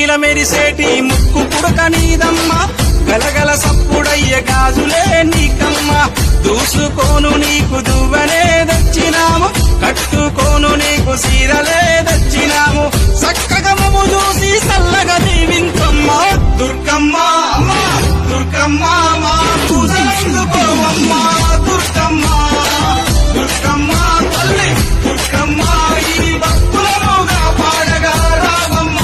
మిలమిల మెరిసేటి ముక్కు పుడక నీదమ్మ గలగల సప్పుడయ్యే గాజులే నీకమ్మ దూసుకోను నీకు దువ్వనే దచ్చినాము కట్టుకోను నీకు సీరలే దచ్చినాము చక్కగా మమ్ము చూసి చల్లగా దీవించమ్మ దుర్గమ్మ దుర్గమ్మ మా పూజలందుకోవమ్మ దుర్గమ్మ దుర్గమ్మ తల్లి దుర్గమ్మ ఈ భక్తులముగా పాడగా రావమ్మ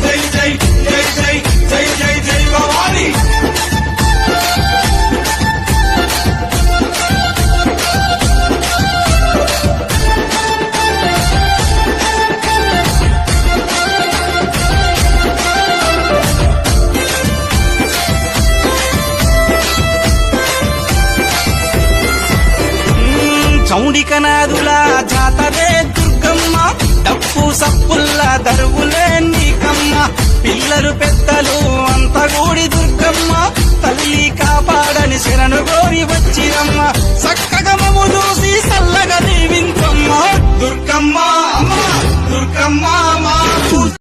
జై జై జై జై జై జై జై భవాని చౌడికనాదుల జాతరే దుర్గమ్మ డప్పు సప్పుల్ల దరువులే నీకమ్మ పిల్లలు పెద్దలు అంత గూడి దుర్గమ్మ తల్లి కాపాడని శరణు గోరి వచ్చిరమ్మ